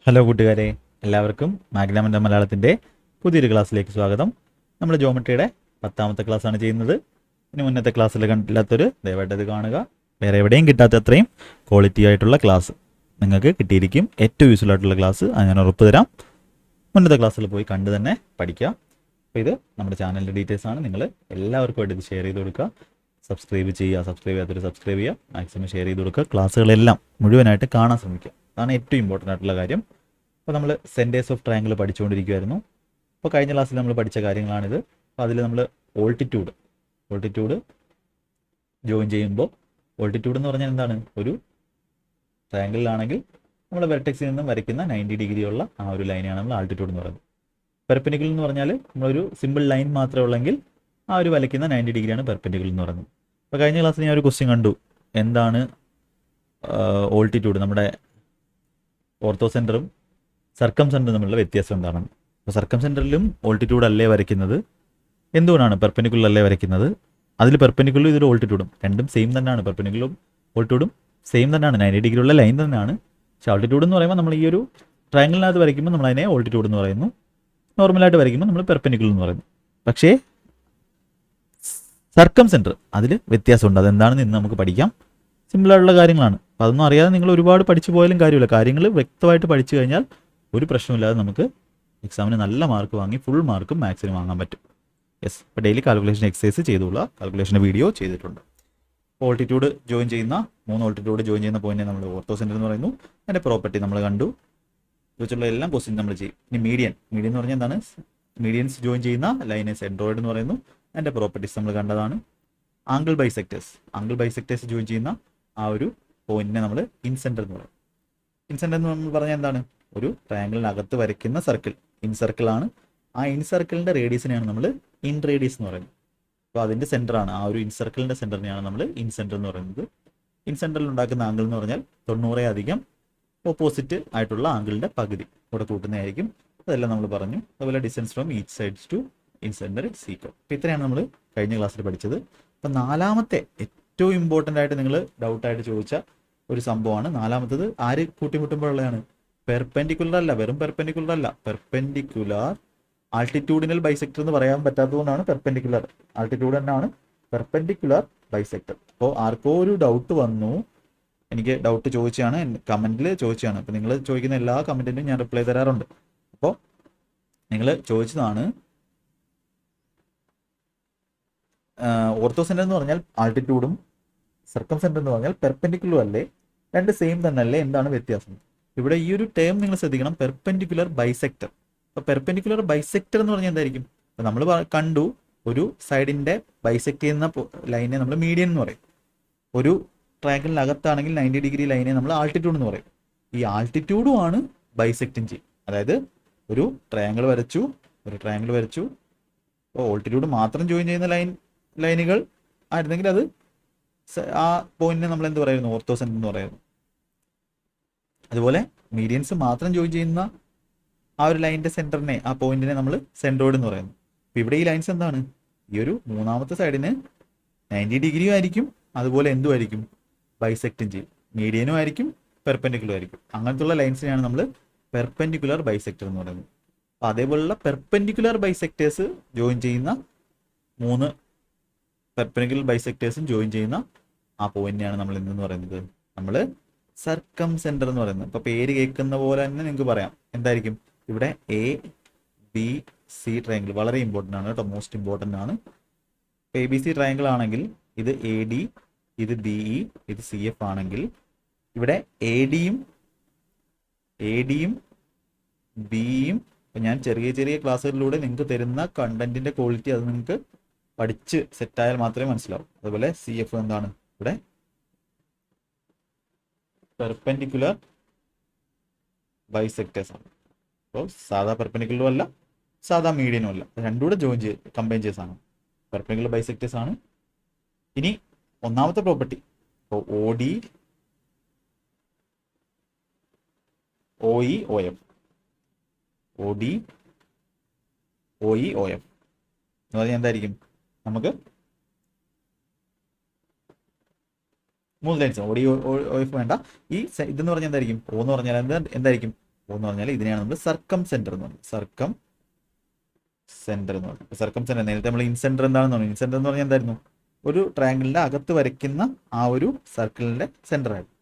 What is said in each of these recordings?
Hello കൂട്ടുകാരെ, എല്ലാവർക്കും മാഗ്നാമൻ്റെ മലയാളത്തിൻ്റെ പുതിയൊരു ക്ലാസ്സിലേക്ക് സ്വാഗതം. നമ്മൾ ജോമെട്രിയുടെ 10ാമത്തെ ക്ലാസ്സാണ് ചെയ്യുന്നത്. ഇനി മുന്നത്തെ ക്ലാസ്സിൽ കണ്ടില്ലാത്തൊരു ദയവായിട്ട് അത് കാണുക. വേറെ എവിടെയും കിട്ടാത്ത അത്രയും ക്വാളിറ്റി ആയിട്ടുള്ള ക്ലാസ് നിങ്ങൾക്ക് കിട്ടിയിരിക്കും. ഏറ്റവും യൂസ്ഫുൾ ആയിട്ടുള്ള ക്ലാസ് അത് ഞാൻ ഉറപ്പ് തരാം. മുന്നത്തെ ക്ലാസ്സിൽ പോയി കണ്ട് തന്നെ പഠിക്കുക. അപ്പോൾ ഇത് നമ്മുടെ ചാനലിൻ്റെ ഡീറ്റെയിൽസ് ആണ്. നിങ്ങൾ എല്ലാവർക്കുമായിട്ട് ഇത് ഷെയർ ചെയ്ത് കൊടുക്കുക. സബ്സ്ക്രൈബ് ചെയ്യാത്തൊരു സബ്സ്ക്രൈബ് ചെയ്യുക. മാക്സിമം ഷെയർ ചെയ്ത് കൊടുക്കുക. ക്ലാസ്സുകളെല്ലാം മുഴുവനായിട്ട് കാണാൻ ശ്രമിക്കുക. അതാണ് ഏറ്റവും ഇമ്പോർട്ടൻ്റ് ആയിട്ടുള്ള കാര്യം. അപ്പോൾ നമ്മൾ സെൻറ്റേഴ്സ് ഓഫ് ട്രയാങ്കിൾ പഠിച്ചുകൊണ്ടിരിക്കുമായിരുന്നു. അപ്പോൾ കഴിഞ്ഞ ക്ലാസ്സിൽ നമ്മൾ പഠിച്ച കാര്യങ്ങളാണിത്. അപ്പോൾ അതിൽ നമ്മൾ ഓൾട്ടിറ്റ്യൂഡ് ജോയിൻ ചെയ്യുമ്പോൾ ഓൾട്ടിറ്റ്യൂഡ് എന്ന് പറഞ്ഞാൽ എന്താണ്? ഒരു ട്രയാങ്കിളിലാണെങ്കിൽ നമ്മൾ വെർട്ടെക്സിൽ നിന്നും വരയ്ക്കുന്ന 90 ഡിഗ്രി ഉള്ള ആ ഒരു ലൈനാണ് നമ്മൾ ആൾട്ടിറ്റ്യൂഡ് എന്ന് പറയുന്നത്. പെർപെൻഡിക്കുലർ എന്ന് പറഞ്ഞാൽ നമ്മളൊരു സിമ്പിൾ ലൈൻ മാത്രമേ ഉള്ളെങ്കിൽ ആ ഒരു വരയ്ക്കുന്ന 90 ഡിഗ്രിയാണ് പെർപെൻഡിക്കുലർ എന്ന് പറയുന്നത്. അപ്പോൾ കഴിഞ്ഞ ക്ലാസ്സിൽ ഞാൻ ഒരു ക്വസ്റ്റ്യൻ കണ്ടു. എന്താണ് ഓൾട്ടിറ്റ്യൂഡ്? നമ്മുടെ ഓർത്തോ സെൻറ്ററും സർക്കം സെൻറ്ററും തമ്മിലുള്ള വ്യത്യാസം എന്താണെന്ന്. അപ്പോൾ സർക്കം സെൻറ്ററിലും ഓൾട്ടിറ്റ്യൂഡ് അല്ലേ വരയ്ക്കുന്നത്? എന്തുകൊണ്ടാണ് പെർപെൻഡിക്കുലർ അല്ലേ വരയ്ക്കുന്നത്? അതിൽ പെർപെൻഡിക്കുലറും ഇതിൽ ഓൾട്ടിറ്റ്യൂഡും രണ്ടും സെയിം തന്നെയാണ്. പെർപെൻഡിക്കുലറും ഓൾട്ടിറ്റ്യൂഡും സെയിം തന്നെയാണ്, 90 ഡിഗ്രി ഉള്ള ലൈൻ തന്നെയാണ്. പക്ഷേ ആൾട്ടിറ്റ്യൂഡ് എന്ന് പറയുമ്പോൾ നമ്മൾ ഈ ഒരു ട്രയാങ്കിളിനകത്ത് വരയ്ക്കുമ്പോൾ നമ്മൾ അതിനെ ഓൾട്ടിറ്റ്യൂഡ് എന്ന് പറയുന്നു. നോർമലായിട്ട് വരയ്ക്കുമ്പോൾ നമ്മൾ പെർപെൻഡിക്കുലർ എന്ന് പറയുന്നു. പക്ഷേ സർക്കം സെൻറ്റർ അതിൽ വ്യത്യാസമുണ്ട്. അതെന്താണെന്ന് ഇന്ന് നമുക്ക് പഠിക്കാം. സിമ്പിളായിട്ടുള്ള കാര്യങ്ങളാണ്. അപ്പോൾ അതൊന്നും അറിയാതെ നിങ്ങൾ ഒരുപാട് പഠിച്ചു പോയാലും കാര്യമില്ല. കാര്യങ്ങൾ വ്യക്തമായിട്ട് പഠിച്ചു കഴിഞ്ഞാൽ ഒരു പ്രശ്നമില്ലാതെ നമുക്ക് എക്സാമിന് നല്ല മാർക്ക് വാങ്ങി ഫുൾ മാർക്കും മാത്സിന് വാങ്ങാൻ പറ്റും. യെസ്. ഇപ്പോൾ ഡെയിലി കാൽക്കുലേഷൻ എക്സസൈസ് ചെയ്തുള്ള കാൽക്കുലേഷൻ വീഡിയോ ചെയ്തിട്ടുണ്ട്. ഓൾട്ടിറ്റ്യൂഡ് ജോയിൻ ചെയ്യുന്ന 3 ഓൾട്ടിറ്റ്യൂഡ് ജോയിൻ ചെയ്യുന്ന പോയിന്റ് നമ്മൾ ഓർത്തോ സെൻറ്റർ എന്ന് പറയുന്നു. അതിൻ്റെ പ്രോപ്പർട്ടി നമ്മൾ കണ്ടു. വെച്ചുള്ള എല്ലാം ക്വസ്റ്റ്യൻ നമ്മൾ ചെയ്യും. ഇനി മീഡിയൻ എന്ന് പറഞ്ഞാൽ എന്താണ്? മീഡിയൻസ് ജോയിൻ ചെയ്യുന്ന ലൈനെ സെൻട്രോയിഡ് എന്ന് പറയുന്നു. അതിൻ്റെ പ്രോപ്പർട്ടീസ് നമ്മൾ കണ്ടതാണ്. ആംഗിൾ ബൈസെക്ടേഴ്സ് ജോയിൻ ചെയ്യുന്ന ആ ഒരു പോയിന്റിനെ നമ്മൾ ഇൻസെൻറ്റർ എന്ന് പറയും. ഇൻസെൻറ്റർ എന്ന് നമ്മൾ പറഞ്ഞാൽ എന്താണ്? ഒരു ട്രയാങ്കിളിനകത്ത് വരയ്ക്കുന്ന സർക്കിൾ ഇൻസർക്കിളാണ്. ആ ഇൻസർക്കിളിൻ്റെ റേഡിയസിനെയാണ് നമ്മൾ ഇൻ റേഡിയസ് എന്ന് പറയുന്നത്. അപ്പോൾ അതിൻ്റെ സെൻറ്ററാണ്, ആ ഒരു ഇൻസർക്കിളിൻ്റെ സെൻറ്ററിനെയാണ് നമ്മൾ ഇൻസെൻറ്റർ എന്ന് പറയുന്നത്. ഇൻസെൻറ്ററിൽ ഉണ്ടാക്കുന്ന ആംഗിൾ എന്ന് പറഞ്ഞാൽ 90 അധികം ഓപ്പോസിറ്റ് ആയിട്ടുള്ള ആംഗിളിൻ്റെ പകുതി കൂടെ കൂട്ടുന്നതായിരിക്കും. അതെല്ലാം നമ്മൾ പറഞ്ഞു. അതുപോലെ distance from each sides to incentre is equal. അപ്പോൾ ഇത്രയാണ് നമ്മൾ കഴിഞ്ഞ ക്ലാസ്സിൽ പഠിച്ചത്. അപ്പോൾ നാലാമത്തെ ഏറ്റവും ഇമ്പോർട്ടൻ്റ് ആയിട്ട് നിങ്ങൾ ഡൗട്ടായിട്ട് ചോദിച്ച ഒരു സംഭവമാണ്. നാലാമത്തത് ആര് കൂട്ടിമുട്ടുമ്പോഴുള്ളതാണ്? പെർപെൻഡിക്കുലർ അല്ല, വെറും പെർപെൻഡിക്കുലർ അല്ല, പെർപെൻഡിക്കുലർ ആൾട്ടിറ്റ്യൂഡിനൽ ബൈസെക്ടർ എന്ന് പറയാൻ പറ്റാത്തതുകൊണ്ടാണ് പെർപെൻഡിക്കുലർ. ആൾട്ടിറ്റ്യൂഡ് തന്നെയാണ് പെർപെൻഡിക്കുലർ ബൈസെക്ടർ. അപ്പോൾ ആർക്കോ ഒരു ഡൗട്ട് വന്നു, എനിക്ക് ഡൗട്ട് ചോദിച്ചാണ്, കമൻറ്റിൽ ചോദിച്ചാണ്. അപ്പോൾ നിങ്ങൾ ചോദിക്കുന്ന എല്ലാ കമൻറ്റിനും ഞാൻ റിപ്ലൈ തരാറുണ്ട്. അപ്പോൾ നിങ്ങൾ ചോദിച്ചതാണ് ഓർത്തോ സെൻറ്റർ എന്ന് പറഞ്ഞാൽ ആൾട്ടിറ്റ്യൂഡും സർക്കം സെൻറ്റർ എന്ന് പറഞ്ഞാൽ പെർപെൻഡിക്കുലർ അല്ലേ? രണ്ട് സെയിം തന്നെ അല്ലേ? എന്താണ് വ്യത്യാസം? ഇവിടെ ഈ ഒരു ടേം നിങ്ങൾ ശ്രദ്ധിക്കണം, പെർപെൻഡിക്കുലർ ബൈസെക്ടർ. അപ്പോൾ പെർപെൻഡിക്കുലർ ബൈസെക്ടർ എന്ന് പറഞ്ഞാൽ എന്തായിരിക്കും? അപ്പോൾ നമ്മൾ കണ്ടു, ഒരു സൈഡിൻ്റെ ബൈസെക്ട് ചെയ്യുന്ന ലൈനെ നമ്മൾ മീഡിയൻ എന്ന് പറയും. ഒരു ട്രയാങ്കിളിനകത്താണെങ്കിൽ 90 ഡിഗ്രി ലൈനെ നമ്മൾ ആൾട്ടിറ്റ്യൂഡ് എന്ന് പറയും. ഈ ആൾട്ടിറ്റ്യൂഡും ആണ് ബൈസെക്റ്റും ചെയ്യും. അതായത് ഒരു ട്രയാങ്കിൾ വരച്ചു. അപ്പോൾ ഓൾട്ടിറ്റ്യൂഡ് മാത്രം ജോയിൻ ചെയ്യുന്ന ലൈനുകൾ ആയിരുന്നെങ്കിൽ അത് ആ പോയിന്റിനെ നമ്മൾ എന്ത് പറയുന്നു? ഓർത്തോ സെൻറ്റർ എന്ന് പറയുന്നു. അതുപോലെ മീഡിയൻസ് മാത്രം ജോയിൻ ചെയ്യുന്ന ആ ഒരു ലൈനിന്റെ സെന്ററിനെ, ആ പോയിന്റിനെ നമ്മൾ സെൻട്രോയിഡ് എന്ന് പറയുന്നു. അപ്പോൾ ഇവിടെ ഈ ലൈൻസ് എന്താണ്? ഈ ഒരു മൂന്നാമത്തെ സൈഡിന് 90 ഡിഗ്രിയും ആയിരിക്കും, അതുപോലെ എന്തുമായിരിക്കും? ബൈസെക്റ്റും ചെയ്യും. മീഡിയനും ആയിരിക്കും, പെർപെൻഡിക്കുലർ ആയിരിക്കും. അങ്ങനത്തുള്ള ലൈൻസിനെയാണ് നമ്മൾ പെർപെൻഡിക്കുലർ ബൈസെക്ടർ എന്ന് പറയുന്നത്. അപ്പോൾ അതേപോലുള്ള പെർപെൻഡിക്കുലർ ബൈസെക്ടേഴ്സ് ജോയിൻ ചെയ്യുന്ന 3 പെർപെൻഡിക്കുലർ ബൈസെക്ടേഴ്സും ജോയിൻ ചെയ്യുന്ന ആ പോയിന്റിനെയാണ് നമ്മൾ എന്തെന്ന് പറയുന്നത്? നമ്മൾ സർക്കം സെൻറ്റർ എന്ന് പറയുന്നത്. അപ്പോൾ പേര് കേൾക്കുന്ന പോലെ തന്നെ നിങ്ങൾക്ക് പറയാം. എന്തായിരിക്കും? ഇവിടെ ABC ട്രയാങ്കിൾ വളരെ ഇമ്പോർട്ടൻ്റ് ആണ് കേട്ടോ, മോസ്റ്റ് ഇമ്പോർട്ടൻ്റ് ആണ്. ABC ട്രയാങ്കിൾ ആണെങ്കിൽ ഇത് AD, ഇത് BE, ഇത് CF ആണെങ്കിൽ ഇവിടെ ADയും BEയും ഞാൻ ചെറിയ ചെറിയ ക്ലാസ്സുകളിലൂടെ നിങ്ങൾക്ക് തരുന്ന കണ്ടന്റിന്റെ ക്വാളിറ്റി അത് നിങ്ങൾക്ക് പഠിച്ച് സെറ്റായാൽ മാത്രമേ മനസ്സിലാവും. അതുപോലെ CF എന്താണ്? ഇവിടെ പെർപെൻഡിക്കുലർ ബൈസെക്ടേഴ്സ് ആണ്. അപ്പോൾ സാധാ പെർപെൻഡിക്കുലറും അല്ല, സാധാ മീഡിയനും അല്ല, രണ്ടും കൂടെ കമ്പൈൻ ചെയ്താണ് പെർപെൻഡിക്കുലർ ബൈസെക്ടേഴ്സ് ആണ്. ഇനി ഒന്നാമത്തെ പ്രോപ്പർട്ടി, അപ്പോൾ OD OE OF എന്ന് പറഞ്ഞാൽ എന്തായിരിക്കും? നമുക്ക് 3 ലൈൻസ് OD OF വേണ്ട. ഈ ഇതെന്ന് പറഞ്ഞാൽ എന്തായിരിക്കും? O എന്ന് പറഞ്ഞാൽ എന്തായിരിക്കും? O എന്ന് പറഞ്ഞാൽ ഇതിനെയാണ് നമ്മൾ സർക്കം സെന്റർ എന്ന് പറയുന്നത്. സർക്കം സെന്റർ എന്ന് പറയുന്നത്. സർക്കം സെന്റർ നേരത്തെ നമ്മൾ ഇൻസെന്റർ എന്താണെന്ന് പറഞ്ഞു. ഇൻസെന്റർ എന്ന് പറഞ്ഞാൽ എന്തായിരുന്നു? ഒരു ട്രയാങ്കിളിന്റെ അകത്ത് വരയ്ക്കുന്ന ആ ഒരു സർക്കിളിന്റെ സെന്റർ ആയിരുന്നു.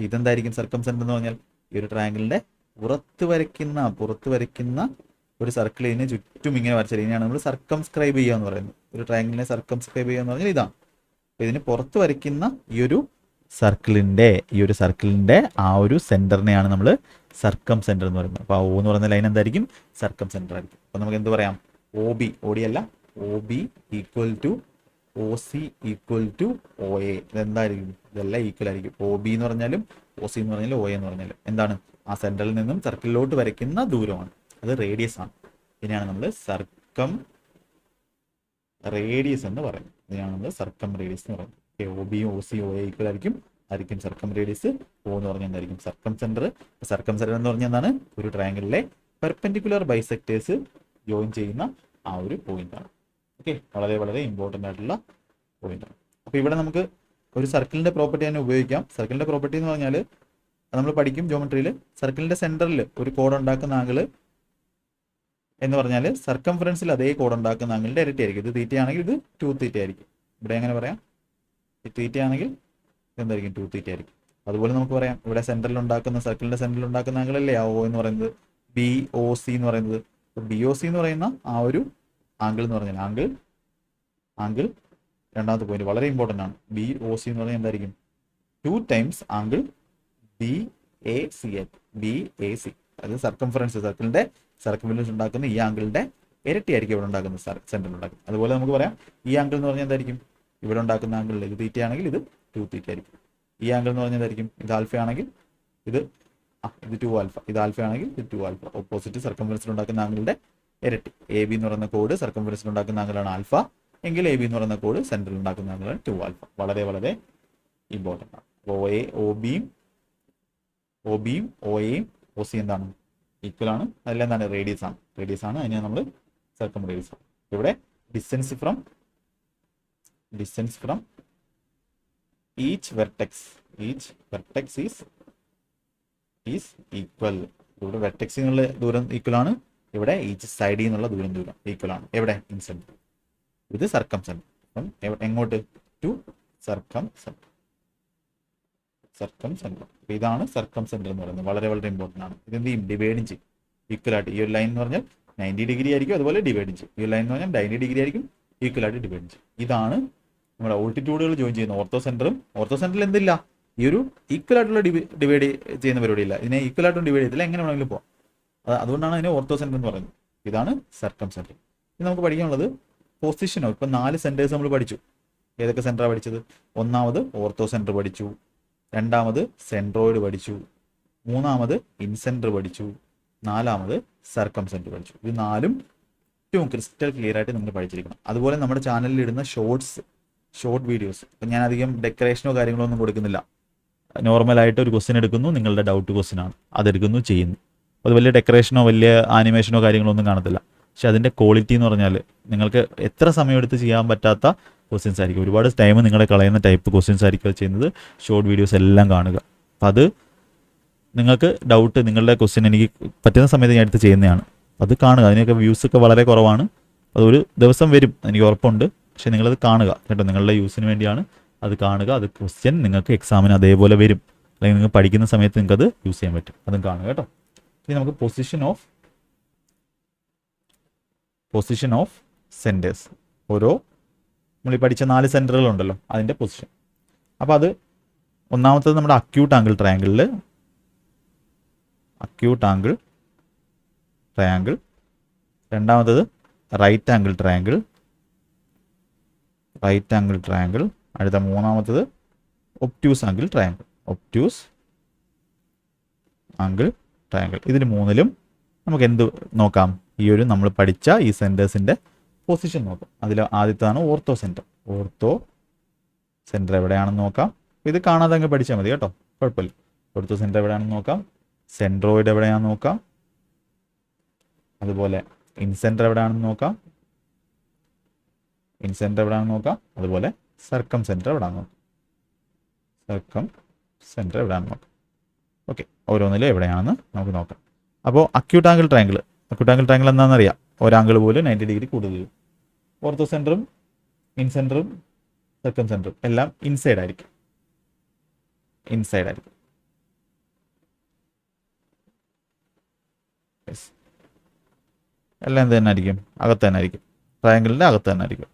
ഇതെന്തായിരിക്കും സർക്കം സെന്റർ എന്ന് പറഞ്ഞാൽ? ഈ ഒരു ട്രയാങ്കിളിന്റെ പുറത്ത് വരയ്ക്കുന്ന ഒരു സർക്കിളിന് ചുറ്റും ഇങ്ങനെ വരച്ചാൽ ഇതിനെയാണ് നമ്മൾ സർക്കംസ്ക്രൈബ് ചെയ്യുക എന്ന് പറയുന്നത്. ഒരു ട്രയാങ്കിളിനെ സർക്കംസ്ക്രൈബ് ചെയ്യുക എന്ന് പറഞ്ഞാൽ ഇതാണ്. അപ്പോൾ ഇതിന് പുറത്ത് വരയ്ക്കുന്ന ഈ ഒരു സർക്കിളിന്റെ ആ ഒരു സെന്ററിനെയാണ് നമ്മൾ സർക്കം സെന്റർ എന്ന് പറയുന്നത്. അപ്പോൾ O എന്ന് പറയുന്ന ലൈൻ എന്തായിരിക്കും? സർക്കം സെന്റർ ആയിരിക്കും. അപ്പോൾ നമുക്ക് എന്ത് പറയാം? OD അല്ല, OB equal to OC equal to OA. ഇതെന്തായിരിക്കും? ഇതെല്ലാം ഈക്വൽ ആയിരിക്കും. OB എന്ന് പറഞ്ഞാലും OC എന്ന് പറഞ്ഞാലും OA എന്ന് പറഞ്ഞാലും എന്താണ്? ആ സെന്ററിൽ നിന്നും സർക്കിളിലോട്ട് വരയ്ക്കുന്ന ദൂരമാണ്. അത് റേഡിയസ് ആണ്. ഇതിനെയാണ് നമ്മൾ സർക്കം റേഡിയസ് എന്ന് പറയുന്നത്. ഇതിനാണ് നമ്മൾ സർക്കം റേഡിയസ് എന്ന് പറയുന്നത്. OB OC OA ഈക്വൽ ആയിരിക്കും സർക്കം റേഡിയസ്. O എന്ന് പറഞ്ഞാൽ എന്തായിരിക്കും? സർക്കം സെന്റർ. സർക്കം സെന്റർ എന്ന് പറഞ്ഞാൽ എന്താണ്? ഒരു ട്രയാങ്കിളിലെ പെർപെൻഡിക്കുലർ ബൈസെക്ടേഴ്സ് ജോയിൻ ചെയ്യുന്ന ആ ഒരു പോയിന്റ് ആണ്. ഓക്കെ, വളരെ വളരെ ഇമ്പോർട്ടൻ്റ് ആയിട്ടുള്ള പോയിന്റ് ആണ്. അപ്പോൾ ഇവിടെ നമുക്ക് ഒരു സർക്കിളിന്റെ പ്രോപ്പർട്ടി തന്നെ ഉപയോഗിക്കാം. സർക്കിളിന്റെ പ്രോപ്പർട്ടി എന്ന് പറഞ്ഞാൽ നമ്മൾ പഠിക്കും ജോമെട്രിയിൽ. സർക്കിളിന്റെ സെന്ററിൽ ഒരു കോഡ് ഉണ്ടാക്കുന്ന ആംഗിള് എന്ന് പറഞ്ഞാൽ സർക്കംഫറൻസിൽ അതേ കോഡ് ഉണ്ടാക്കുന്ന ആംഗിളിന്റെ ഇരട്ടി ആയിരിക്കും. ഇത് തീറ്റ ആണെങ്കിൽ ഇത് 2θ ആയിരിക്കും. ഇവിടെ എങ്ങനെ പറയാം? തീറ്റ ആണെങ്കിൽ എന്തായിരിക്കും? 2θ ആയിരിക്കും. അതുപോലെ നമുക്ക് പറയാം ഇവിടെ സർക്കിളിന്റെ സെന്ററിൽ ഉണ്ടാക്കുന്ന ആംഗിളല്ലേ ആ O എന്ന് പറയുന്നത്, BOC എന്ന് പറയുന്നത്. BOC എന്ന് പറയുന്ന ആ ഒരു ആംഗിൾ എന്ന് പറഞ്ഞാൽ ആംഗിൾ രണ്ടാമത്തെ പോയിന്റ് വളരെ ഇമ്പോർട്ടൻ്റ് ആണ്. BOC എന്ന് പറഞ്ഞാൽ എന്തായിരിക്കും? 2 times ആംഗിൾ BAC. അത് സർക്കിളിന്റെ ഉണ്ടാക്കുന്ന ഈ ആംഗിളിന്റെ ഇരട്ടി ആയിരിക്കും ഇവിടെ ഉണ്ടാക്കുന്ന സെന്ററിൽ ഉണ്ടാക്കുന്നത്. അതുപോലെ നമുക്ക് പറയാം ഈ ആംഗിൾ എന്ന് പറഞ്ഞാൽ എന്തായിരിക്കും? ഇവിടെ ഉണ്ടാക്കുന്ന ആംഗിളിൽ ഇത് തീറ്റ ആണെങ്കിൽ ഇത് 2θ ആയിരിക്കും. ഈ ആംഗിൾ എന്ന് പറഞ്ഞാൽ എന്തായിരിക്കും? ഇത് ആൽഫ ആണെങ്കിൽ ഇത് 2α. ഇത് ആൽഫ ആണെങ്കിൽ ഇത് 2α. ഓപ്പോസിറ്റ് സർക്കംഫറൻസിൽ ഉണ്ടാക്കുന്ന ആംഗിളിന്റെ ഇരട്ടി. AB എന്ന് പറയുന്ന കോഡ് സർക്കംഫറൻസിൽ ഉണ്ടാക്കുന്ന ആംഗിളാണ് ആൽഫ എങ്കിൽ AB എന്ന് പറയുന്ന കോഡ് സെന്ററിൽ ഉണ്ടാക്കുന്ന ആംഗിളാണ് 2α. വളരെ വളരെ ഇമ്പോർട്ടൻ്റ് ആണ്. OBയും OAയും OC എന്താണ്? ഈക്വൽ ആണ്. അതെല്ലാം എന്താണ്? റേഡിയസ് ആണ്. അതിനെ നമ്മൾ സർക്കം റേഡിയസ് ആണ്. ഇവിടെ distance from each vertex is equal. ഇവിടെ വെർട്ടെക്സിൽ നിന്നുള്ള ദൂരം ഈക്വൽ ആണ്. ഇവിടെ ഈച്ച് സൈഡിൽ നിന്നുള്ള ദൂരം ഈക്വൽ ആണ്. എവിടെ? Incentre. ഇത് സർക്കം സെന്റർ. അപ്പം എങ്ങോട്ട്? To circumcentre. ഇതാണ് സർക്കം സെന്റർ എന്ന് പറയുന്നത്. വളരെ വളരെ ഇമ്പോർട്ടൻ്റ് ആണ്. ഇത് എന്ത് ചെയ്യും? ഡിവൈഡിങ് ചെയ്യും ഈക്വൽ ആയിട്ട്. ഈ ഒരു ലൈൻ എന്ന് പറഞ്ഞാൽ 90 ഡിഗ്രി ആയിരിക്കും. അതുപോലെ ഡിവൈഡിങ് ചെയ്യും. ഈ ലൈൻ എന്ന് പറഞ്ഞാൽ 90 ഡിഗ്രി ആയിരിക്കും. ഈക്വൽ ആയിട്ട് ഡിവൈഡ് ചെയ്യും. ഇതാണ് നമ്മുടെ ഓൾട്ടിറ്റ്യൂഡുകൾ ജോയിൻ ചെയ്യുന്ന ഓർത്തോ സെന്ററിൽ എന്തില്ല? ഈ ഒരു ഈക്വൽ ആയിട്ടുള്ള ഡിവൈഡ് ചെയ്യുന്ന പരിപാടിയില്ല. ഇതിനെ ഈക്വൽ ആയിട്ടും ഡിവൈഡ് ചെയ്തില്ല. എങ്ങനെ വേണമെങ്കിലും പോകാം. അതുകൊണ്ടാണ് അതിനെ ഓർത്തോ സെന്റർ എന്ന് പറയുന്നത്. ഇതാണ് സർക്കം സെന്റർ. ഇനി നമുക്ക് പഠിക്കാനുള്ളത് പൊസിഷനോ. ഇപ്പം 4 സെന്റേഴ്സ് നമ്മൾ പഠിച്ചു. ഏതൊക്കെ സെന്ററാണ് പഠിച്ചത്? ഒന്നാമത് ഓർത്തോ സെന്റർ പഠിച്ചു, രണ്ടാമത് സെൻട്രോയിഡ് പഠിച്ചു, മൂന്നാമത് ഇൻസെന്റർ പഠിച്ചു, നാലാമത് സർക്കം സെന്റർ പഠിച്ചു. ഇത് 4ഉം ഏറ്റവും ക്രിസ്റ്റൽ ക്ലിയർ ആയിട്ട് നിങ്ങൾ പഠിച്ചിരിക്കണം. അതുപോലെ നമ്മുടെ ചാനലിൽ ഇടുന്ന ഷോർട്ട് വീഡിയോസ് ഇപ്പം ഞാൻ അധികം ഡെക്കറേഷനോ കാര്യങ്ങളോ ഒന്നും കൊടുക്കുന്നില്ല. നോർമലായിട്ട് ഒരു ക്വസ്റ്റ്യൻ എടുക്കുന്നു, നിങ്ങളുടെ ഡൗട്ട് ക്വസ്റ്റ്യൻ ആണ്, അതെടുക്കുന്നു, ചെയ്യുന്നു. അത് വലിയ ഡെക്കറേഷനോ വലിയ ആനിമേഷനോ കാര്യങ്ങളോ ഒന്നും കാണത്തില്ല. പക്ഷെ അതിൻ്റെ ക്വാളിറ്റി എന്ന് പറഞ്ഞാൽ നിങ്ങൾക്ക് എത്ര സമയം എടുത്ത് ചെയ്യാൻ പറ്റാത്ത ക്വസ്റ്റ്യൻസ് ആയിരിക്കും. ഒരുപാട് ടൈം നിങ്ങളെ കളയുന്ന ടൈപ്പ് ക്വസ്റ്റ്യൻസ് ആയിരിക്കും ചെയ്യുന്നത്. ഷോർട്ട് വീഡിയോസ് എല്ലാം കാണുക. അപ്പം അത് നിങ്ങൾക്ക് ഡൗട്ട്, നിങ്ങളുടെ ക്വസ്റ്റ്യൻ എനിക്ക് പറ്റുന്ന സമയത്ത് ഞാൻ എടുത്ത് ചെയ്യുന്നതാണ്. അത് കാണുക. അതിനൊക്കെ വ്യൂസൊക്കെ വളരെ കുറവാണ്. അതൊരു ദിവസം വരും, എനിക്ക് ഉറപ്പുണ്ട്. പക്ഷെ നിങ്ങളത് കാണുക കേട്ടോ. നിങ്ങളുടെ യൂസിന് വേണ്ടിയാണ് അത് കാണുക. അത് ക്വസ്റ്റ്യൻ നിങ്ങൾക്ക് എക്സാമിന് അതേപോലെ വരും. അല്ലെങ്കിൽ നിങ്ങൾ പഠിക്കുന്ന സമയത്ത് നിങ്ങൾക്കത് യൂസ് ചെയ്യാൻ പറ്റും. അതും കാണുക കേട്ടോ. ഇനി നമുക്ക് പൊസിഷൻ ഓഫ് സെൻറ്റേഴ്സ്. ഓരോ നമ്മൾ ഈ പഠിച്ച 4 സെൻറ്ററുകളുണ്ടല്ലോ, അതിൻ്റെ പൊസിഷൻ. അപ്പോൾ അത് ഒന്നാമത്തത് നമ്മുടെ അക്യൂട്ട് ആംഗിൾ ട്രയാങ്കിളിൽ രണ്ടാമത്തത് റൈറ്റ് ആംഗിൾ ട്രയാങ്കിൾ. അടുത്ത മൂന്നാമത്തത് ഒബ്റ്റ്യൂസ് ആംഗിൾ ട്രയാങ്കിൾ. ഇതിന് മൂന്നിലും നമുക്ക് എന്ത് നോക്കാം? ഈ ഒരു നമ്മൾ പഠിച്ച ഈ സെൻറ്റേഴ്സിൻ്റെ പൊസിഷൻ നോക്കാം. അതിൽ ആദ്യത്താണ് ഓർത്തോ സെൻറ്റർ എവിടെയാണെന്ന് നോക്കാം. ഇത് കാണാതെ അങ്ങ് പഠിച്ചാൽ മതി കേട്ടോ, കുഴപ്പമില്ല. ഓർത്തോ സെൻറ്റർ എവിടെയാണെന്ന് നോക്കാം. സെൻട്രോയിഡ് എവിടെയാണെന്ന് നോക്കാം. അതുപോലെ ഇൻസെൻറ്റർ എവിടെയാണെന്ന് നോക്കാം. അതുപോലെ സർക്കം സെൻറ്റർ എവിടെയാണെന്ന് നോക്കാം. ഓക്കെ, ഓരോന്നിലും എവിടെയാണെന്ന് നമുക്ക് നോക്കാം. അപ്പോൾ അക്യൂട്ട് ആംഗിൾ ട്രയാങ്കിൾ എന്താണെന്നറിയാം, ഒരാംഗിൾ പോലും 90 ഡിഗ്രി കൂടുതൽ. ഓർത്തോ സെൻറ്ററും ഇൻ സെൻറ്ററും സർക്കം സെൻറ്ററും എല്ലാം ഇൻസൈഡ് ആയിരിക്കും. യെസ്, എല്ലാം എന്ത് തന്നെ ആയിരിക്കും, അകത്ത് തന്നെ ആയിരിക്കും, ട്രയാങ്കിളിൻ്റെ അകത്ത് തന്നെ ആയിരിക്കും.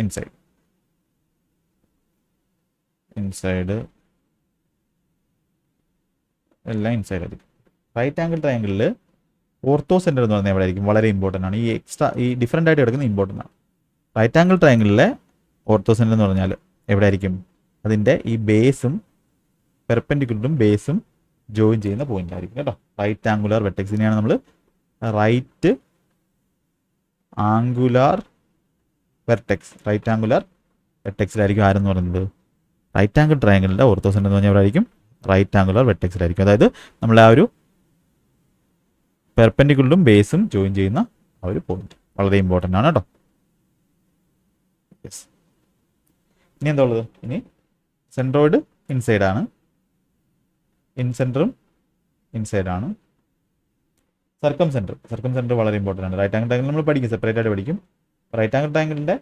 ഇൻസൈഡ് എല്ലാം ഇൻസൈഡ് ആയിരിക്കും. റൈറ്റ് ആംഗിൾ ട്രയാങ്കിളിൽ ഓർത്തോ സെൻറ്റർ എന്ന് പറഞ്ഞാൽ എവിടെ ആയിരിക്കും, വളരെ ഇമ്പോർട്ടൻ്റ് ആണ്. ഈ ഡിഫറൻ്റ് ആയിട്ട് കിടക്കുന്ന ഇമ്പോർട്ടൻ്റ് ആണ്. റൈറ്റ് ആംഗിൾ ട്രയാങ്കിളിലെ ഓർത്തോ സെൻറ്റർ എന്ന് പറഞ്ഞാൽ എവിടെ ആയിരിക്കും, അതിൻ്റെ ഈ ബേസും പെർപെൻഡിക്കുലറും ബേസും ജോയിൻ ചെയ്യുന്ന പോയിന്റ് ആയിരിക്കും കേട്ടോ. റൈറ്റ് ആംഗുലാർ വെർട്ടെക്സിനെയാണ് നമ്മൾ റൈറ്റ് ആംഗുലാർ വെർട്ടെക്സിലായിരിക്കും ആരെന്ന് പറയുന്നത്, റൈറ്റ് ആംഗിൾ ട്രയാങ്കിളിൻ്റെ ഓർത്തോ സെൻറ്റർ എന്ന് പറഞ്ഞാൽ എവിടെ ആയിരിക്കും, റൈറ്റ് ആംഗുലാർ വെർട്ടെക്സിലായിരിക്കും. അതായത് നമ്മളെ ആ ഒരു പെർപെൻഡിക്കുലറും ബേസും ജോയിൻ ചെയ്യുന്ന ആ ഒരു പോയിന്റ് വളരെ ഇമ്പോർട്ടൻ്റ് ആണ് കേട്ടോ. യെസ്, ഇനി എന്താ ഉള്ളത്, ഇനി സെൻട്രോയിഡ് ഇൻസൈഡാണ്, ഇൻ സെൻറ്ററും ഇൻസൈഡാണ്. സർക്കം സെൻറ്റർ വളരെ ഇമ്പോർട്ടൻ്റ് ആണ്. റൈറ്റ് ആംഗിൾ ട്രയാങ്കിൾ നമ്മൾ പഠിക്കും, സെപ്പറേറ്റ് ആയിട്ട് പഠിക്കും. റൈറ്റ് ആംഗിൾ ട്രയാങ്കിളിൻ്റെ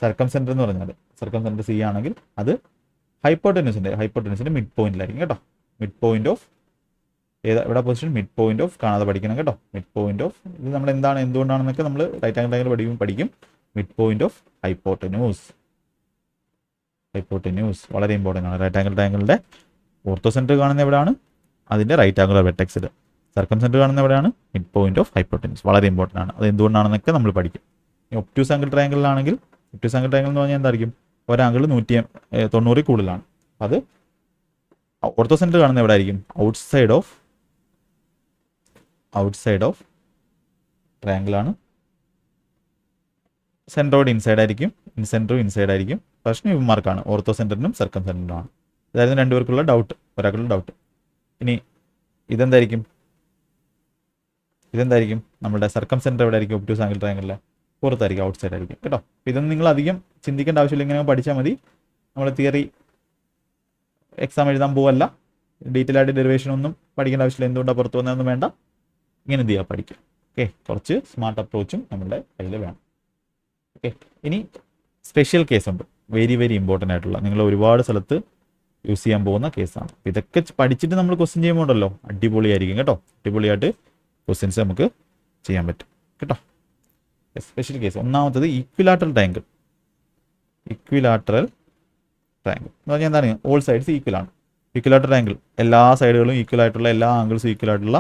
സർക്കം സെൻറ്റർ എന്ന് പറഞ്ഞാൽ സർക്കം സെൻറ്റർ സി ആണെങ്കിൽ അത് ഹൈപ്പോട്ടന്യൂസിൻ്റെ മിഡ് പോയിന്റിലായിരിക്കും കേട്ടോ. മിഡ് പോയിന്റ് ഓഫ് എവിടെ പൊസിഷൻ, മിഡ് പോയിന്റ് ഓഫ് കാണാതെ പഠിക്കണം കേട്ടോ. മിഡ് പോയിന്റ് ഓഫ് ഇത് നമ്മൾ എന്തുകൊണ്ടാണെന്നൊക്കെ നമ്മൾ റൈറ്റ് ആംഗിൾ ട്രയാങ്കിൾ പഠിക്കും. മിഡ് പോയിന്റ് ഓഫ് ഹൈപ്പോട്ടന്യൂസ് വളരെ ഇമ്പോർട്ടൻ്റ് ആണ്. റൈറ്റ് ആംഗിൾ ട്രയാങ്കിളിൻ്റെ ഓർത്തോ സെൻറ്റർ കാണുന്ന എവിടെയാണ്, അതിൻ്റെ റൈറ്റ് ആംഗുലർ വെർട്ടെക്സിൽ. സർക്കം സെൻറ്റർ കാണുന്ന എവിടെയാണ്, മിഡ് പോയിന്റ് ഓഫ് ഹൈപ്പോട്ടന്യൂസ് വളരെ ഇമ്പോർട്ടൻ്റ് ആണ്. അത് എന്തുകൊണ്ടാണെന്നൊക്കെ നമ്മൾ പഠിക്കും. ഒബ്റ്റ്യൂസ് ആംഗിൾ ട്രയാങ്കിളിലാണെങ്കിൽ ഒബ്റ്റ്യൂസ് ആംഗിൾ ട്രയാങ്കിൾ എന്ന് പറഞ്ഞാൽ എന്തായിരിക്കും, ഒരാംഗിൾ 190 കൂടുതലാണ്. അത് ഓർത്തോ സെൻറ്റർ കാണുന്ന എവിടെ ആയിരിക്കും, ഔട്ട്സൈഡ് ഓഫ് ട്രയാങ്കിളാണ്. സെൻട്രോയിഡ് ഇൻസൈഡ് ആയിരിക്കും, ഇൻസൈഡ് ആയിരിക്കും. പ്രശ്നം ഇവന്മാർക്കാണ്, ഓർത്തോ സെൻറ്ററിനും സർക്കം സെൻറ്ററിനുമാണ്. ഇതായിരുന്നു രണ്ടുപേർക്കുള്ള ഡൗട്ട്, ഒരാൾക്കുള്ള ഡൗട്ട്. ഇനി ഇതെന്തായിരിക്കും നമ്മുടെ സർക്കം സെൻറ്റർ എവിടെ ആയിരിക്കും, ഒബ്റ്റ്യൂസ് ആംഗിൾ ട്രയാങ്കിളിലെ പുറത്തായിരിക്കും, ഔട്ട്സൈഡ് ആയിരിക്കും കേട്ടോ. ഇതൊന്നും നിങ്ങൾ അധികം ചിന്തിക്കേണ്ട ആവശ്യമില്ല, ഇങ്ങനെ പഠിച്ചാൽ മതി. നമ്മൾ തിയറി എക്സാം എഴുതാൻ പോവല്ല, ഡീറ്റെയിൽ ആയിട്ട് ഡെറിവേഷൻ ഒന്നും പഠിക്കേണ്ട ആവശ്യമില്ല. എന്തുകൊണ്ടാണ് പുറത്ത് വന്നതൊന്നും വേണ്ട, ഇങ്ങനെ എന്ത് ചെയ്യുക, പഠിക്കുക. ഓക്കെ, കുറച്ച് സ്മാർട്ട് അപ്രോച്ചും നമ്മുടെ കയ്യിൽ വേണം. ഓക്കെ, ഇനി സ്പെഷ്യൽ കേസുണ്ട്, വെരി ഇമ്പോർട്ടൻ്റ് ആയിട്ടുള്ള, നിങ്ങൾ ഒരുപാട് സ്ഥലത്ത് യൂസ് ചെയ്യാൻ പോകുന്ന കേസാണ്. ഇതൊക്കെ പഠിച്ചിട്ട് നമ്മൾ ക്വസ്റ്റ്യൻ ചെയ്യുമ്പോൾ ഉണ്ടല്ലോ അടിപൊളിയായിരിക്കും കേട്ടോ. അടിപൊളിയായിട്ട് ക്വസ്റ്റ്യൻസ് നമുക്ക് ചെയ്യാൻ പറ്റും കേട്ടോ. സ്പെഷ്യൽ കേസ് ഒന്നാമത്തത് ഈക്വിലാറ്ററൽ ട്രയാങ്കിൾ എന്ന് പറഞ്ഞാൽ എന്താണ്, ഓൾ സൈഡ്സ് ഈക്വൽ ആണ്. ഈക്വിലാറ്ററൽ ട്രയാങ്കിൾ എല്ലാ സൈഡുകളും ഈക്വൽ ആയിട്ടുള്ള, എല്ലാ ആംഗിൾസും ഈക്വൽ ആയിട്ടുള്ള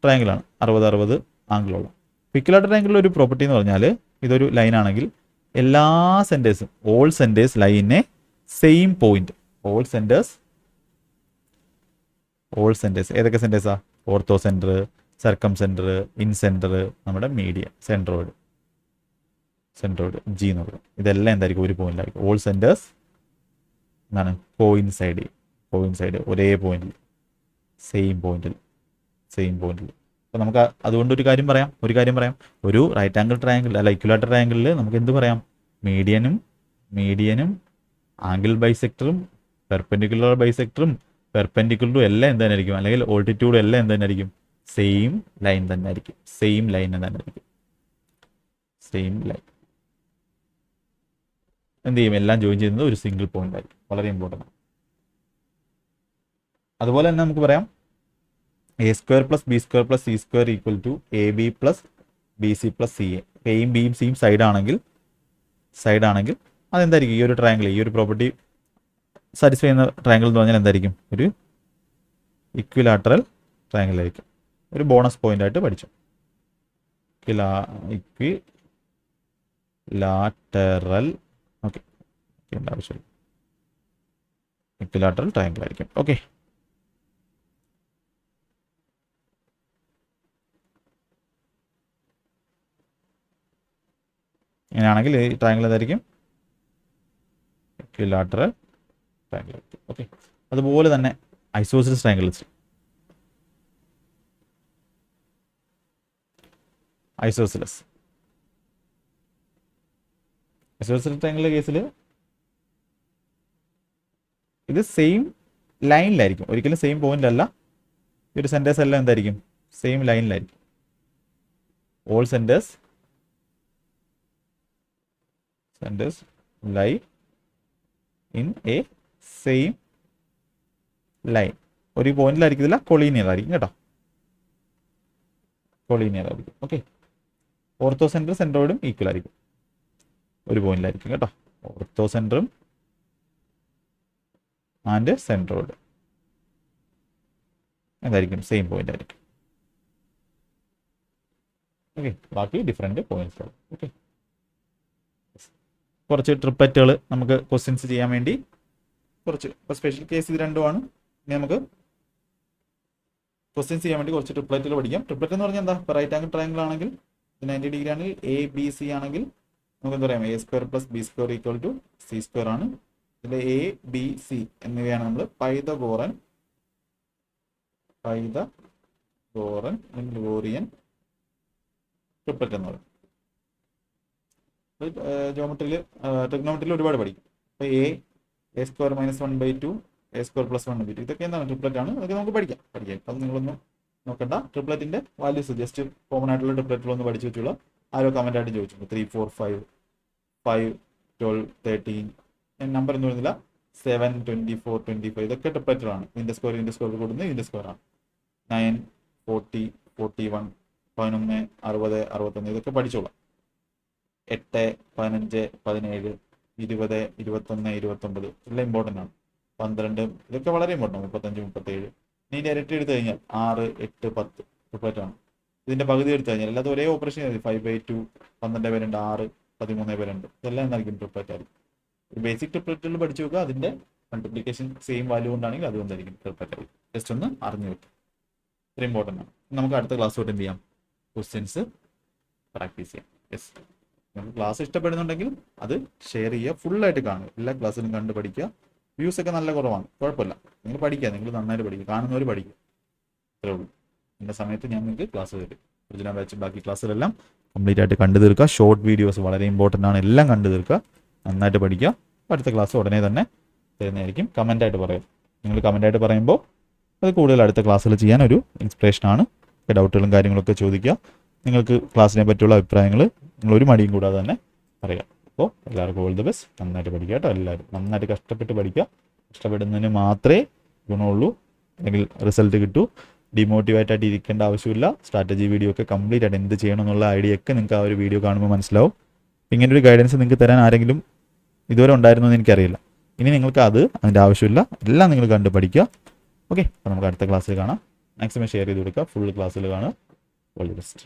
ട്രയാങ്കിളാണ്, 60 ആംഗിളുള്ള. ഈക്വിലാറ്ററൽ ട്രയാങ്കിളിൽ ഒരു പ്രോപ്പർട്ടി എന്ന് പറഞ്ഞാൽ, ഇതൊരു ലൈൻ ആണെങ്കിൽ എല്ലാ സെൻറ്റേഴ്സും, ഓൾ സെൻറ്റേഴ്സ് ലൈനെ സെയിം പോയിന്റ്, ഓൾ സെൻറ്റേഴ്സ് ഏതൊക്കെ സെൻറ്റേഴ്സാ, orthocentre, circumcentre, incentre, നമ്മുടെ മീഡിയ സെൻട്രോയിഡ് ജി എന്ന് പറയുന്നത്, ഇതെല്ലാം എന്തായിരിക്കും, ഒരു പോയിന്റിലായിരിക്കും. ഓൾ സെൻറ്റേഴ്സ് എന്താണ്, കോയിൻസൈഡ് ഒരേ പോയിന്റിൽ, സെയിം പോയിന്റിൽ. അപ്പോൾ നമുക്ക് അതുകൊണ്ട് ഒരു കാര്യം പറയാം, ഒരു റൈറ്റ് ആംഗിൾ ട്രയാങ്കിൾ അല്ല ഇക്വിലാറ്ററൽ ട്രയാങ്കിളിൽ നമുക്ക് എന്ത് പറയാം, മീഡിയനും ആംഗിൾ ബൈസെക്ടറും പെർപെൻഡിക്കുലർ ബൈസെക്ടറും എല്ലാം എന്ത് തന്നെ ആയിരിക്കും, അല്ലെങ്കിൽ ഓൾട്ടിറ്റ്യൂഡും എല്ലാം എന്ത് തന്നെ ആയിരിക്കും, സെയിം ലൈൻ തന്നെ ആയിരിക്കും. എന്ത് ചെയ്യും, എല്ലാം ജോയിൻ ചെയ്യുന്നത് ഒരു സിംഗിൾ പോയിന്റ് ആയിരിക്കും. വളരെ ഇമ്പോർട്ടൻ്റ് ആണ്. അതുപോലെ തന്നെ നമുക്ക് പറയാം a² + b² + c² = ab + bc + ca. എയും ബിയും സിയും സൈഡ് ആണെങ്കിൽ അതെന്തായിരിക്കും, ഈ ഒരു ട്രയാങ്കിൾ, ഈ ഒരു പ്രോപ്പർട്ടി സാറ്റിസ്ഫൈ ചെയ്യുന്ന ട്രയാങ്കിൾ എന്ന് പറഞ്ഞാൽ എന്തായിരിക്കും, ഒരു ഇക്വിലാറ്ററൽ ട്രയാങ്കിൾ ആയിരിക്കും. ഒരു ബോണസ് പോയിന്റ് ആയിട്ട് പഠിച്ചു, ഇക്വിലാറ്ററൽ. ഓക്കെ, ആവശ്യമില്ല, ഇക്വിലാറ്ററൽ ട്രയാങ്കിൾ ആയിരിക്കും. ഓക്കെ, ഇങ്ങനെയാണെങ്കിൽ ഈ ട്രയാങ്കിൾ എന്തായിരിക്കും, ഇക്വിലാറ്ററൽ ട്രയാങ്കിൾ. ഓക്കെ, അതുപോലെ തന്നെ ഐസോസിലസ് ട്രയാങ്കിൾസ്, ഐസോസിലസ് ട്രയാങ്കിൾ കേസിൽ ഇത് സെയിം ലൈനിലായിരിക്കും, ഒരിക്കലും സെയിം പോയിന്റ് അല്ല. ഈ ഒരു സെൻറ്റേഴ്സ് എല്ലാം എന്തായിരിക്കും, സെയിം ലൈനിലായിരിക്കും. All centres lie in a same line. ഒരു പോയിന്റിലായിരിക്കത്തില്ല, കൊളീനിയർ ആയിരിക്കും കേട്ടോ, കൊളീനിയർ ആയിരിക്കും. ഓക്കെ, ഓർത്തോ സെൻറ്റർ സെൻട്രോയിഡും ഈക്വൽ ആയിരിക്കും, ഒരു പോയിന്റിലായിരിക്കും കേട്ടോ. ഓർത്തോ സെൻറ്ററും ആൻഡ് സെൻട്രോയിഡ് എന്തായിരിക്കും, സെയിം പോയിന്റ് ആയിരിക്കും. ഓക്കെ, ബാക്കി ഡിഫറെൻറ്റ് പോയിന്റ്സ്. ഓക്കെ, കുറച്ച് ട്രിപ്ലറ്റുകൾ നമുക്ക് ക്വസ്റ്റ്യൻസ് ചെയ്യാൻ വേണ്ടി കുറച്ച്, ഇപ്പോൾ സ്പെഷ്യൽ കേസ് ഇത് രണ്ടുമാണ്. ഇനി നമുക്ക് ക്വസ്റ്റ്യൻസ് ചെയ്യാൻ വേണ്ടി കുറച്ച് ട്രിപ്ലറ്റുകൾ പഠിക്കാം. ട്രിപ്ലറ്റ് എന്ന് പറഞ്ഞാൽ എന്താ, ഇപ്പോൾ റൈറ്റ് ആംഗിൾ ട്രയാംഗിൾ ആണെങ്കിൽ 90 ഡിഗ്രി ആണെങ്കിൽ ABC ആണെങ്കിൽ നമുക്ക് എന്താ പറയാം, A² + B² = C² ആണ്. ഇതിൽ ABC എന്നിവയാണ് നമ്മൾ പൈതഗോറൻ ഗ്രിഗോറിയൻ ട്രിപ്ലറ്റ് എന്ന് പറയും. ട്രിഗ്നോമെട്രിയിൽ ഒരുപാട് പഠിക്കും. അപ്പോൾ A² - 1/2 A² + 1/2 ഇതൊക്കെ എന്താണ്, ട്രിപ്ലറ്റ് ആണ്. അതൊക്കെ നമുക്ക് പഠിക്കാം. അപ്പം നിങ്ങളൊന്നും നോക്കണ്ട. ട്രിപ്ലറ്റിന്റെ വാല്യൂസ് ജസ്റ്റ് കോമൺ ആയിട്ടുള്ള ട്രിപ്ലറ്റുകളൊന്ന് പഠിച്ചു വെച്ചുള്ള ആരോ കമന്റ് ആയിട്ട് ചോദിച്ചു. 3, 4, 5, 5, 12, 13 നമ്പർ എന്ന് പറയുന്നില്ല, 7, 24, 25 ഇതൊക്കെ ട്രിപ്ലറ്റുകളാണ്. ഇതിന്റെ സ്ക്വയർ കൂടുന്നത് ഇതിന്റെ സ്ക്വയർ ആണ്. 9, 40, 41, 11, 60, 61 ഇതൊക്കെ പഠിച്ചോളാം. 8, 15, 17, 20, 21, 29 എല്ലാം ഇമ്പോർട്ടൻ്റ് ആണ്. 12 ഇതൊക്കെ വളരെ ഇമ്പോർട്ടൻ്റ്. 35, 37 ഇതിന്റെ ഇരട്ടി എടുത്തു കഴിഞ്ഞാൽ 6, 8, 10 ട്രിപ്ലറ്റ് ആണ്. ഇതിന്റെ പകുതി എടുത്തു കഴിഞ്ഞാൽ അല്ലാതെ ഒരേ ഓപ്പറേഷൻ 5/2, 12/2, 6, 13/2 ഇതെല്ലാം എന്തായിരിക്കും, ട്രിപ്ലറ്റ് ആയിരിക്കും. ഒരു ബേസിക് ട്രിപ്ലറ്റുകൾ പഠിച്ചു വെക്കുക. അതിന്റെ മൾട്ടിപ്ലിക്കേഷൻ സെയിം വാല്യൂ കൊണ്ടാണെങ്കിൽ അതുകൊണ്ടായിരിക്കും ട്രിപ്ലറ്റ് ആയിരിക്കും. ജസ്റ്റ് ഒന്ന് അറിഞ്ഞു വെക്കുക, ഇത്ര ഇമ്പോർട്ടൻ്റ് ആണ്. നമുക്ക് അടുത്ത ക്ലാസ് തൊട്ട് എന്ത് ചെയ്യാം, ക്വസ്റ്റ്യൻസ് പ്രാക്ടീസ് ചെയ്യാം. യെസ്, നിങ്ങൾക്ക് ക്ലാസ് ഇഷ്ടപ്പെടുന്നുണ്ടെങ്കിൽ അത് ഷെയർ ചെയ്യുക, ഫുള്ളായിട്ട് കാണുക, എല്ലാ ക്ലാസ്സിലും കണ്ട് പഠിക്കുക. വ്യൂസ് ഒക്കെ നല്ല കുറവാണ്, കുഴപ്പമില്ല, നിങ്ങൾ പഠിക്കുക, നിങ്ങൾ നന്നായിട്ട് പഠിക്കുക, കാണുന്നവർ പഠിക്കുക, അത്രേ ഉള്ളൂ. എൻ്റെ സമയത്ത് ഞാൻ നിങ്ങൾക്ക് ക്ലാസ് തരും. ഒറിജിനൽ ബാച്ച് ബാക്കി ക്ലാസ്സിലെല്ലാം കംപ്ലീറ്റ് ആയിട്ട് കണ്ടു തീർക്കുക. ഷോർട്ട് വീഡിയോസ് വളരെ ഇമ്പോർട്ടൻ്റ് ആണ്, എല്ലാം കണ്ടു തീർക്കുക, നന്നായിട്ട് പഠിക്കുക. അടുത്ത ക്ലാസ് ഉടനെ തന്നെ തരുന്നതായിരിക്കും. കമൻ്റായിട്ട് പറയാം. നിങ്ങൾ കമൻ്റായിട്ട് പറയുമ്പോൾ അത് കൂടുതൽ അടുത്ത ക്ലാസ്സിൽ ചെയ്യാൻ ഒരു ഇൻസ്പിറേഷനാണ്. ഡൗട്ടുകളും കാര്യങ്ങളൊക്കെ ചോദിക്കുക. നിങ്ങൾക്ക് ക്ലാസ്സിനെ പറ്റിയുള്ള അഭിപ്രായങ്ങൾ നിങ്ങൾ ഒരു മടിയും കൂടാതെ തന്നെ പറയാം. അപ്പോൾ എല്ലാവർക്കും ഓൾ ദി ബെസ്റ്റ്. നന്നായിട്ട് പഠിക്കുക കേട്ടോ. എല്ലാവരും നന്നായിട്ട് കഷ്ടപ്പെട്ട് പഠിക്കുക. കഷ്ടപ്പെടുന്നതിന് മാത്രമേ ഗുണമുള്ളൂ, അല്ലെങ്കിൽ റിസൾട്ട് കിട്ടൂ. ഡിമോട്ടിവേറ്റ് ആയിട്ട് ഇരിക്കേണ്ട ആവശ്യമില്ല. സ്ട്രാറ്റജി വീഡിയോ ഒക്കെ കംപ്ലീറ്റ് ആയിട്ട് എന്ത് ചെയ്യണം എന്നുള്ള ഐഡിയ ഒക്കെ നിങ്ങൾക്ക് ആ ഒരു വീഡിയോ കാണുമ്പോൾ മനസ്സിലാവും. ഇങ്ങനെ ഒരു ഗൈഡൻസ് നിങ്ങൾക്ക് തരാൻ ആരെങ്കിലും ഇതുവരെ ഉണ്ടായിരുന്നു എന്ന് എനിക്കറിയില്ല. ഇനി നിങ്ങൾക്ക് അതിൻ്റെ ആവശ്യമില്ല, എല്ലാം നിങ്ങൾ കണ്ട് പഠിക്കുക. ഓക്കെ, അപ്പോൾ നമുക്ക് അടുത്ത ക്ലാസ്സിൽ കാണാം. മാക്സിമം ഷെയർ ചെയ്ത് കൊടുക്കുക. ഫുൾ ക്ലാസ്സിൽ കാണുക. All the best.